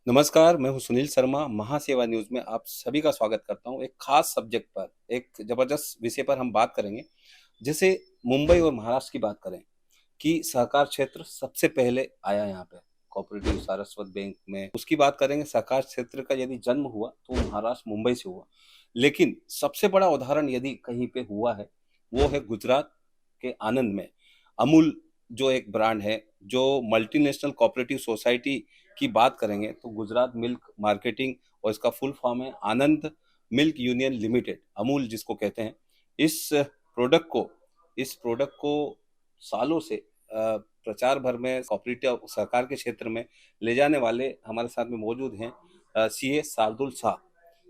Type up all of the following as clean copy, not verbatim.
नमस्कार, मैं हूँ सुनील शर्मा, महासेवा न्यूज़ में आप सभी का स्वागत करता हूँ। एक खास सब्जेक्ट पर, एक ज़बरदस्त विषय पर हम बात करेंगे। जैसे मुंबई और महाराष्ट्र की बात करें कि सहकार क्षेत्र सबसे पहले आया यहाँ पे, कोऑपरेटिव सारस्वत बैंक में। उसकी बात करेंगे, सहकार क्षेत्र का यदि जन्म हुआ, तो महाराष्ट्र, मुंबई से हुआ। लेकिन सबसे बड़ा उदाहरण यदि कहीं पे हुआ है, वो है गुजरात के आनंद में। अमूल जो एक ब्रांड है, जो मल्टीनेशनल कोऑपरेटिव सोसाइटी की बात करेंगे तो गुजरात मिल्क मार्केटिंग, और इसका फुल फॉर्म है आनंद मिल्क यूनियन लिमिटेड, अमूल जिसको कहते हैं। इस प्रोडक्ट को इस प्रोडक्ट को सालों से प्रचार भर में कोऑपरेटिव सरकार के क्षेत्र में ले जाने वाले हमारे साथ में मौजूद हैं CA Shardul Shah.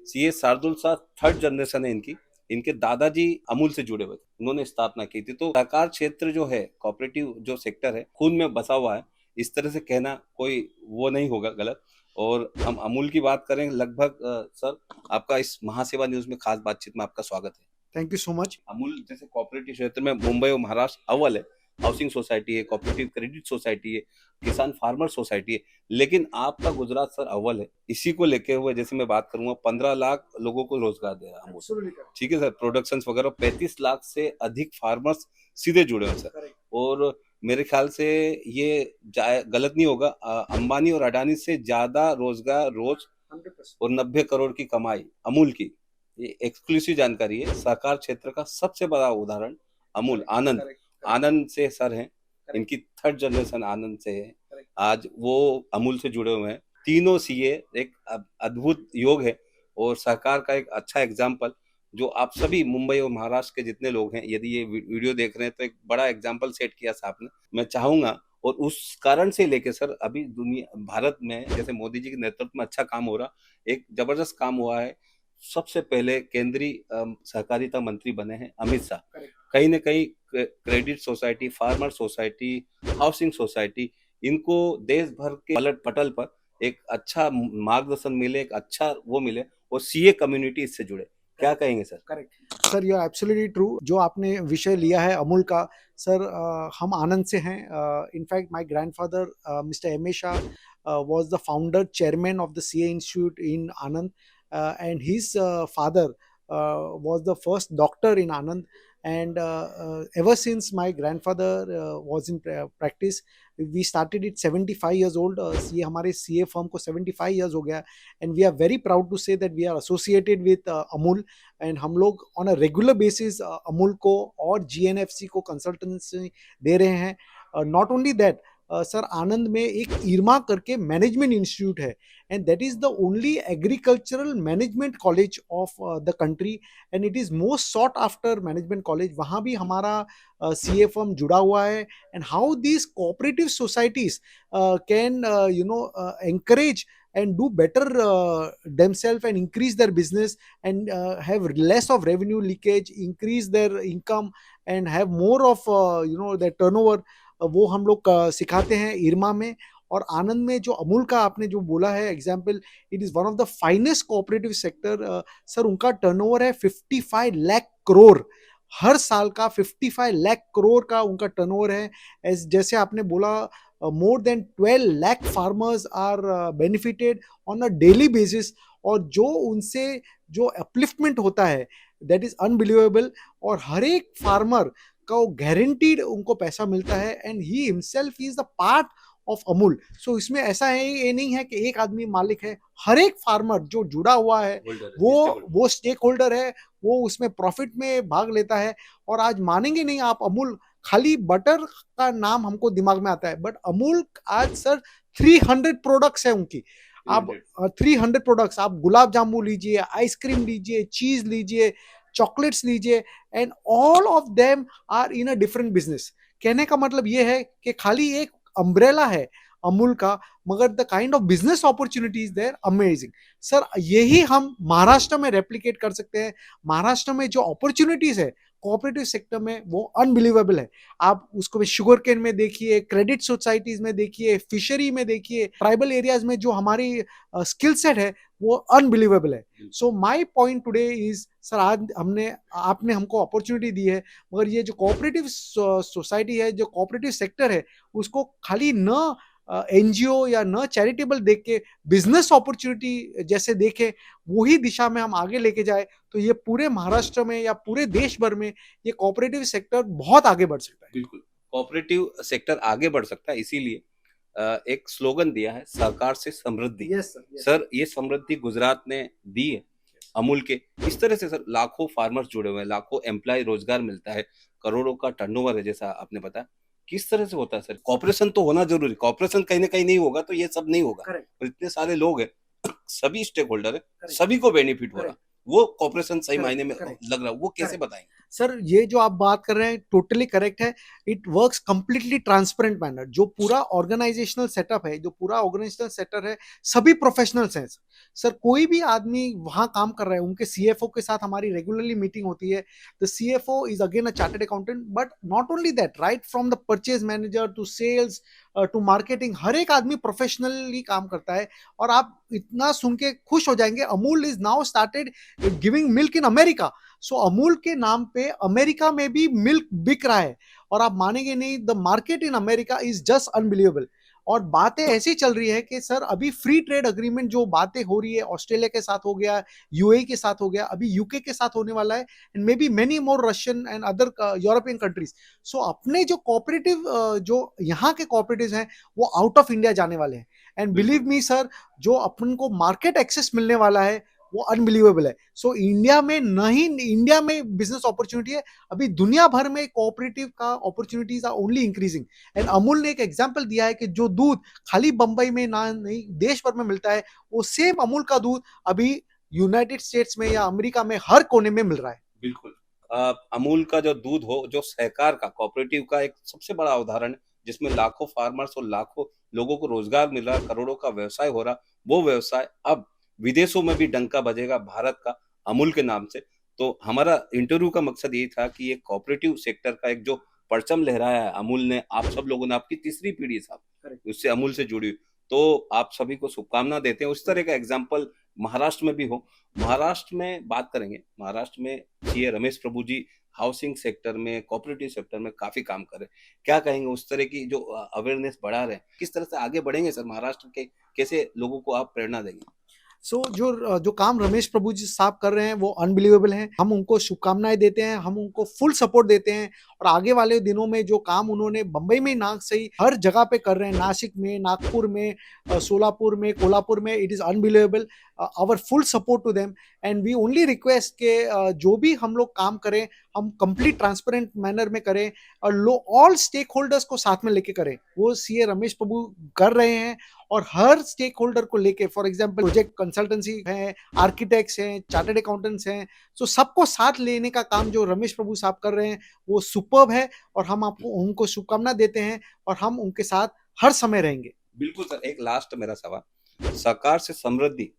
CA Shardul Shah third generation है इनकी। इनके दादाजी अमूल से जुड़े हुए थे, उन्होंने स्थापना की थी। तो सहकार क्षेत्र जो है, कोऑपरेटिव जो सेक्टर है, खून में बसा हुआ है। इस तरह से कहना कोई वो नहीं होगा गलत। और हम अमूल की बात करें लगभग सर, आपका इस महासेवा न्यूज़ में खास बातचीत में आपका स्वागत है। Thank you so much. Amul जैसे कोऑपरेटिव क्षेत्र में मुंबई और महाराष्ट्र अव्वल है। हाउसिंग सोसाइटी है, कोऑपरेटिव क्रेडिट सोसाइटी है, किसान फार्मर सोसाइटी है। लेकिन आपका गुजरात सर अव्वल है। इसी को लेके हुए जैसे मैं बात करूंगा, 15 लाख लोगों को रोजगार दे रहा है अमूल। Absolutely correct. ठीक है सर, प्रोडक्शन वगैरह 35 लाख से अधिक फार्मर्स सीधे जुड़े हुए हैं सर। करेक्ट। और मेरे ख्याल से ये गलत नहीं होगा, अंबानी और अडानी से ज्यादा रोजगार रोज 100%। और 90 करोड़ की कमाई अमूल की। ये एक्सक्लूसिव जानकारी है। सहकार क्षेत्र का सबसे बड़ा उदाहरण अमूल आनंद। करेक्ट। आनंद से सर हैं, करेक्ट। इनकी थर्ड जनरेशन आनंद से है। करेक्ट। आज वो अमूल से जुड़े हुए हैं। तीनों सीए एक अद्भुत योग है और सहकार का एक अच्छा एग्जाम्पल, जो आप सभी मुंबई और महाराष्ट्र के जितने लोग हैं, यदि ये वीडियो देख रहे हैं, तो एक बड़ा एग्जाम्पल सेट किया साहब ने। मैं चाहूंगा, और उस कारण से लेके सर अभी दुनिया भारत में जैसे मोदी जी के नेतृत्व में अच्छा काम हो रहा, एक जबरदस्त काम हुआ है। सबसे पहले केंद्रीय सहकारिता मंत्री बने हैं अमित शाह। करेक्ट। कहीं ना कहीं credit society, farmer society, housing society, इनको देश भर के पलट पटल पर एक अच्छा मार्गदर्शन मिले, एक अच्छा वो मिले, और सीए कम्युनिटी इससे जुड़े। क्या कहेंगे sir? Correct sir, you are absolutely true. जो आपने विषय लिया है अमूल का, सर हम आनंद से हैं। In fact my grandfather mister M A Shah was the founder chairman of the CA Institute in Anand, and his father was the first doctor in Anand. And ever since my grandfather was in practice, we started it 75 years old. ये हमारे CA firm को 75 years हो गया, and we are very proud to say that we are associated with Amul. And हम लोग on a regular basis Amul को और GNFC को कंसल्टेंसी दे रहे हैं। नॉट ओनली दैट सर, आनंद में एक इरमा करके मैनेजमेंट इंस्टीट्यूट है, and that is the only agricultural management college of the country, and it is most sought after management college. वहाँ भी हमारा सी ए फर्म जुड़ा हुआ है। And how these cooperative societies can encourage and do better themselves and increase their business, and have less of revenue leakage, increase their income, and have more of their turnover। वो हम लोग सिखाते हैं इरमा में। और आनंद में जो अमूल का आपने जो बोला है example, it is one of the finest cooperative sector. Sir, उनका टर्नओवर है 55 लाख करोड़ हर साल का। 55 लाख करोड़ का उनका टर्नओवर है। जैसे आपने बोला, more than 12 lakh farmers are benefited on a daily basis। और जो उनसे जो अपलिफ्टमेंट होता है, दैट इज अनबिलीवेबल। और हर एक फार्मर का गारंटीड उनको पैसा मिलता है, and he himself is the part of Amul. So इसमें ऐसा है, ये नहीं है कि एक आदमी मालिक है। हर एक फार्मर जो जुड़ा हुआ है, वो स्टेक होल्डर है, वो उसमें प्रॉफिट में भाग लेता है। और आज मानेंगे नहीं आप, अमूल खाली बटर का नाम हमको दिमाग में आता है, बट अमूल आज सर 300 प्रोडक्ट्स है उनकी। आप 300 प्रोडक्ट्स, आप गुलाब जामुन लीजिए, आइसक्रीम लीजिए, चीज लीजिए, चॉकलेट्स लीजिए, and all of them are in a different business. कहने का मतलब ये है कि खाली एक अम्ब्रेला है अमूल का, मगर the kind of business opportunities there amazing. Sir, यही हम महाराष्ट्र में रेप्लिकेट कर सकते हैं। महाराष्ट्र में जो अपॉर्चुनिटीज है कोऑपरेटिव सेक्टर में, वो अनबिलीवेबल है। आप उसको शुगर केन में देखिए, क्रेडिट सोसाइटीज में देखिए, फिशरी में देखिए, ट्राइबल एरियाज में जो हमारी स्किल सेट है, वो अनबिलीवेबल है। So my point today is, sir आज आपने हमको अपॉर्चुनिटी दी है, मगर ये जो कोऑपरेटिव सोसाइटी है, जो कोऑपरेटिव सेक्टर है, उसको खाली न एनजीओ या न चैरिटेबल देख के बिजनेस अपॉर्चुनिटी जैसे देखे, वही दिशा में हम आगे लेके जाए, तो ये पूरे महाराष्ट्र में या पूरे देश भर में ये कोऑपरेटिव सेक्टर बहुत आगे बढ़ सकता है। बिल्कुल, कोऑपरेटिव सेक्टर आगे बढ़ सकता है, इसीलिए एक स्लोगन दिया है, सहकार से समृद्धि। Yes sir, yes. सर, ये समृद्धि गुजरात ने दी है अमूल के। इस तरह से सर लाखों फार्मर्स जुड़े हुए हैं, लाखों एम्प्लॉय रोजगार मिलता है, करोड़ों का टर्नओवर है, जैसा आपने बताया। किस तरह से होता है सर? कॉपरेशन तो होना जरूरी, कॉपरेशन कहीं ना कहीं नहीं होगा तो ये सब नहीं होगा। करेक्ट, और इतने सारे लोग हैं, सभी स्टेक होल्डर है, करेक्ट, सभी को बेनिफिट हो रहा, करेक्ट, वो कॉपरेशन सही करेक्ट, मायने में करेक्ट, लग रहा है, वो कैसे करेक्ट। बताएंगे? सर, ये जो आप बात कर रहे हैं टोटली करेक्ट है। It works completely transparent manner. जो पूरा ऑर्गेनाइजेशनल सेटअप है, जो पूरा ऑर्गेनाइजेशनल सेटअप है, सभी प्रोफेशनल्स हैं। सर, कोई भी आदमी वहां काम कर रहा है, उनके सीएफओ के साथ हमारी रेगुलरली मीटिंग होती है। The CFO is again a chartered accountant, but not only that, right from the purchase manager to sales to marketing, हर एक आदमी प्रोफेशनली काम करता है। और आप इतना सुन के खुश हो जाएंगे, Amul is now started giving milk in America. So Amul के नाम पे अमेरिका में भी मिल्क बिक रहा है। और आप मानेंगे नहीं, the market in America is just unbelievable. और बातें ऐसी चल रही है कि सर अभी फ्री ट्रेड अग्रीमेंट जो बातें हो रही है, ऑस्ट्रेलिया के साथ हो गया, यूएई के साथ हो गया, अभी यूके के साथ होने वाला है, and may be many more Russian and other European countries. So अपने जो कोऑपरेटिव जो यहाँ के कोऑपरेटिव हैं, वो आउट ऑफ इंडिया जाने वाले हैं। एंड बिलीव मी सर, जो अपन को मार्केट एक्सेस मिलने वाला है वो अनबिलीवेबल है। सो इंडिया में नहीं, इंडिया में बिजनेस अपॉर्चुनिटी है, अभी दुनिया भर में कोऑपरेटिव का opportunities are only increasing. And Amul ने एक एग्जांपल दिया है कि जो दूध खाली बंबई में ना नहीं देश भर में मिलता है, वो सेम अमूल का दूध अभी यूनाइटेड स्टेट्स में या अमेरिका में हर कोने में मिल रहा है। बिल्कुल। अमूल का जो दूध हो, जो सहकार का, कोऑपरेटिव का एक सबसे बड़ा उदाहरण है, जिसमें लाखों फार्मर्स और लाखों लोगों को रोजगार मिल रहा, करोड़ों का व्यवसाय हो रहा, वो व्यवसाय अब विदेशों में भी डंका बजेगा भारत का अमूल के नाम से। तो हमारा इंटरव्यू का मकसद यही था कि ये कोऑपरेटिव सेक्टर का एक जो परचम लहराया है अमूल ने, आप सब लोगों ने, आपकी तीसरी पीढ़ी साहब Correct. उससे अमूल से जुड़ी हुई, तो आप सभी को शुभकामना देते हैं। उस तरह का एग्जाम्पल महाराष्ट्र में भी हो। महाराष्ट्र में बात करेंगे, महाराष्ट्र में सीए रमेश प्रभु जी हाउसिंग सेक्टर में, कोऑपरेटिव सेक्टर में काफी काम कर रहे हैं। क्या कहेंगे उस तरह की जो अवेयरनेस बढ़ा रहे हैं, किस तरह से आगे बढ़ेंगे सर महाराष्ट्र के, कैसे लोगों को आप प्रेरणा देंगे? सो जो काम रमेश प्रभु जी साहब कर रहे हैं वो अनबिलीवेबल है। हम उनको शुभकामनाएं देते हैं, हम उनको फुल सपोर्ट देते हैं। और आगे वाले दिनों में जो काम उन्होंने बंबई में ना सही हर जगह पे कर रहे हैं, नासिक में, नागपुर में, सोलापुर में, कोल्हापुर में, it is unbelievable. Our full support to them. And we only request के जो भी हम लोग काम करें, हम कंप्लीट ट्रांसपेरेंट मैनर में करें और ऑल स्टेक होल्डर्स को साथ में लेके करें। वो सीए रमेश प्रभु कर रहे हैं। और हर स्टेक होल्डर को लेके, फॉर एग्जाम्पल प्रोजेक्ट कंसल्टेंसी है, आर्किटेक्ट्स हैं, चार्टर्ड अकाउंटेंट्स हैं, सो सबको साथ लेने का काम जो रमेश प्रभु साहब कर रहे हैं वो सुपर्ब है। और हम आपको उनको शुभकामना देते हैं और हम उनके साथ हर समय रहेंगे। बिल्कुल सर, एक लास्ट मेरा सवाल, सरकार से समृद्धि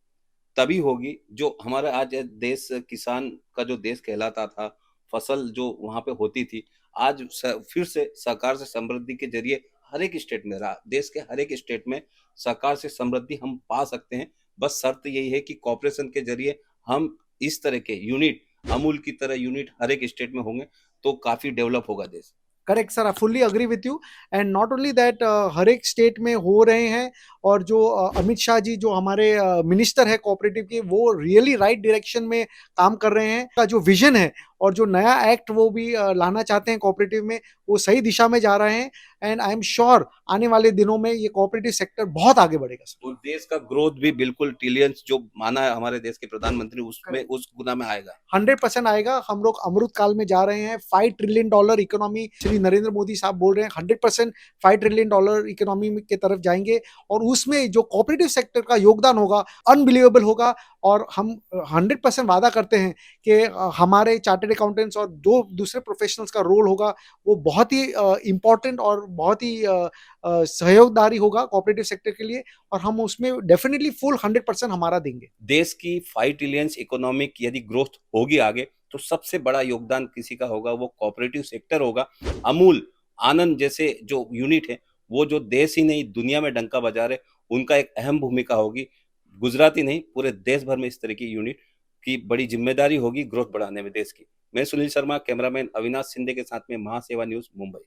तभी होगी जो हमारा आज देश किसान का जो देश कहलाता था, फसल जो वहां पे होती थी, आज फिर से सहकार से समृद्धि के जरिए हर एक स्टेट में, देश के हर एक स्टेट में सहकार से समृद्धि हम पा सकते हैं। बस शर्त यही है कि कॉपरेशन के जरिए हम इस तरह के यूनिट, अमूल की तरह यूनिट हर एक स्टेट में होंगे तो काफी डेवलप होगा देश। Correct sir, I fully agree with you. And not only that, हर एक स्टेट में हो रहे हैं। और जो अमित शाह जी जो हमारे मिनिस्टर है कोऑपरेटिव के, वो रियली राइट डायरेक्शन में काम कर रहे हैं। का जो विजन है और जो नया एक्ट वो भी लाना चाहते हैं कोऑपरेटिव में, वो सही दिशा में जा रहे हैं। एंड आई एम श्योर आने वाले दिनों में ये कोऑपरेटिव सेक्टर बहुत आगे बढ़ेगा सर। और देश का ग्रोथ भी बिल्कुल ट्रिलियंस जो माना है हमारे देश के प्रधानमंत्री, उसमें उस गुना में आएगा। 100% आएगा। हम लोग अमृत काल में जा रहे हैं। $5 ट्रिलियन इकोनॉमी श्री नरेंद्र मोदी साहब बोल रहे हैं, 100% $5 ट्रिलियन इकोनॉमी की तरफ जाएंगे। और उसमें जो कोऑपरेटिव सेक्टर का योगदान होगा अनबिलीवेबल होगा। और हम 100% वादा करते हैं कि हमारे चार्टर्ड अकाउंटेंट्स और दो दूसरे प्रोफेशनल्स का रोल होगा, वो बहुत ही इंपॉर्टेंट और बहुत ही सहयोगदारी होगा कोऑपरेटिव सेक्टर के लिए। और हम उसमें डेफिनेटली फुल 100% हमारा देंगे। देश की 5 ट्रिलियन इकोनॉमिक यदि ग्रोथ होगी आगे, तो सबसे बड़ा योगदान किसी का होगा, वो कोऑपरेटिव सेक्टर होगा। अमूल, आनंद जैसे जो यूनिट है, वो जो देश ही नहीं दुनिया में डंका बजा रहे, उनका एक अहम भूमिका होगी। गुजरात ही नहीं, पूरे देश भर में इस तरह की यूनिट की बड़ी जिम्मेदारी होगी ग्रोथ बढ़ाने में देश की। मैं सुनील शर्मा, कैमरामैन अविनाश शिंदे के साथ में महासेवा न्यूज, मुंबई।